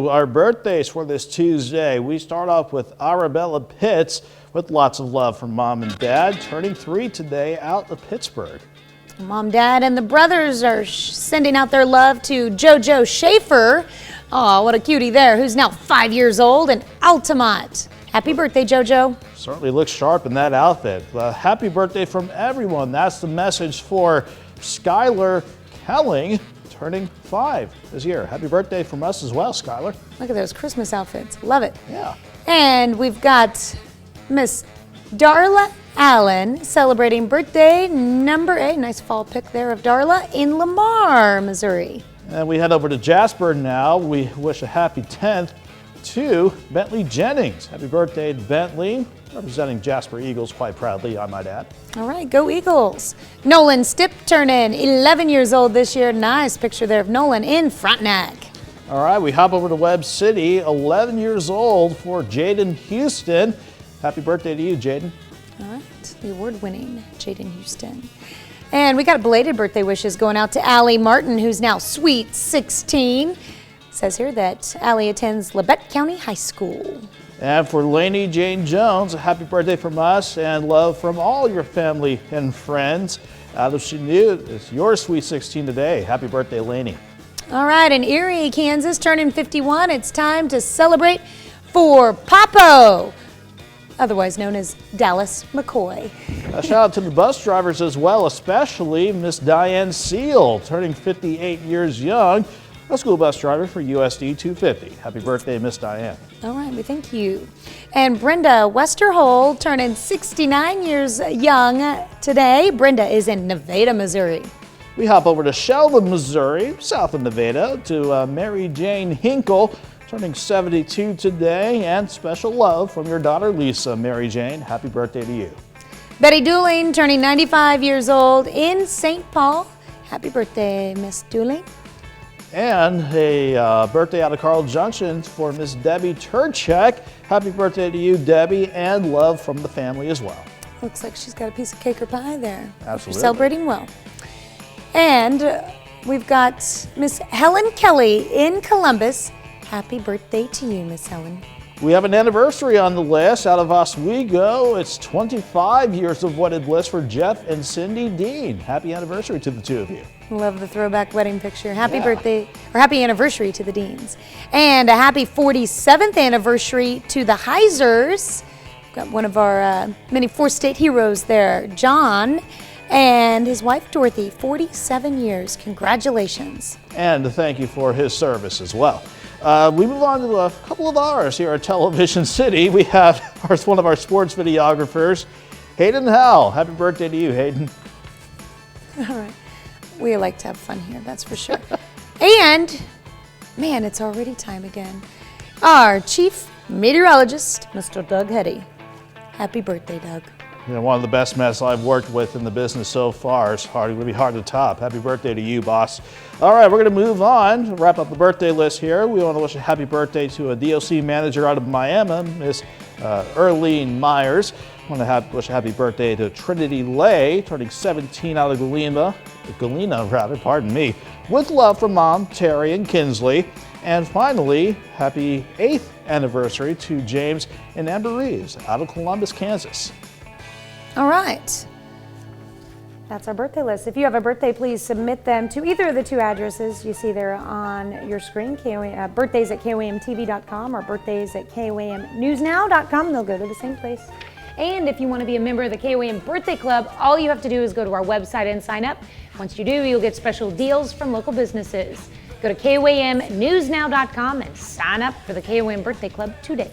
Our birthdays for this Tuesday. We start off with Arabella Pitts with lots of love from Mom and Dad, turning 3 today out of Pittsburgh. Mom, Dad, and the brothers are sending out their love to JoJo Schaefer. Oh, what a cutie there, who's now 5 years old, in Altamont. Happy birthday, JoJo. Certainly looks sharp in that outfit. Happy birthday from everyone. That's the message for SKYLER KOELLING, turning 5 this year. Happy birthday from us as well, SKYLER. Look at those Christmas outfits. Love it. Yeah. And we've got Miss DARLA Allen celebrating birthday number 8. Nice fall pic there of DARLA in Lamar, Missouri. And we head over to Jasper now. We wish a happy 10th to Bentley Jennings. Happy birthday to Bentley, representing Jasper Eagles quite proudly, I might add. All right, go Eagles. Nolan STIPP turning 11 years old this year. Nice picture there of Nolan in Frontenac. All right, we hop over to Webb City, 11 years old for JAYDEN Houston. Happy birthday to you, Jayden. All right, the award-winning JAYDEN Houston. And we got belated birthday wishes going out to ALLEE Martin, who's now sweet 16. Says here that ALLEE attends Labette County High School. And for LAYNIE Jane Jones, a happy birthday from us and love from all your family and friends. Out of Chanute, it's your sweet 16 today. Happy birthday, LAYNIE. All right, in Erie, Kansas, turning 51, it's time to celebrate for Papo, otherwise known as Dallas McCoy. A shout out to the bus drivers as well, especially Miss Dianne Seal, turning 58 years young, a school bus driver for USD 250. Happy birthday, Miss Dianne. All right, we thank you. And Brenda Westerhold turning 69 years young today. Brenda is in Nevada, Missouri. We hop over to Sheldon, Missouri, south of Nevada, to Mary Jane Hinkle, turning 72 today, and special love from your daughter Lisa. Mary Jane, happy birthday to you. Betty Duling turning 95 years old in St. Paul. Happy birthday, Miss Duling. And a birthday out of Carl Junction for Miss Debbie Turchek. Happy birthday to you, Debbie, and love from the family as well. Looks like she's got a piece of cake or pie there. Absolutely. You're celebrating well. And we've got Miss Helen Kelly in Columbus. Happy birthday to you, Miss Helen. We have an anniversary on the list out of Oswego. It's 25 years of wedded bliss for Jeff and Cindy Dean. Happy anniversary to the two of you. Love the throwback wedding picture. Happy birthday, or happy anniversary to the Deans. And a happy 47th anniversary to the HEIZERs. Got one of our many four-state heroes there, John, and his wife Dorothy, 47 years. Congratulations. And thank you for his service as well. We move on to a couple of ours here at Television City. We have one of our sports videographers, Hayden Howell. Happy birthday to you, Hayden. All right. We like to have fun here, that's for sure. And, man, it's already time again. Our chief meteorologist, Mr. Doug Heady. Happy birthday, Doug. You know, one of the best men I've worked with in the business so far. It's going to be hard to top. Happy birthday to you, boss. All right, we're going to move on to wrap up the birthday list here. We want to wish a happy birthday to a DOC manager out of Miami, Miss Erlene Myers. I want to wish a happy birthday to Trinity Lay, turning 17 out of Galena, pardon me, with love from Mom, Terry, and Kinsley. And finally, happy 8th anniversary to James and Amber Reeves out of Columbus, Kansas. All right. That's our birthday list. If you have a birthday, please submit them to either of the two addresses you see there on your screen, birthdays at KOAMTV.com or birthdays at KOAMNewsNow.com. They'll go to the same place. And if you want to be a member of the KOAM Birthday Club, all you have to do is go to our website and sign up. Once you do, you'll get special deals from local businesses. Go to KOAMNewsNow.com and sign up for the KOAM Birthday Club today.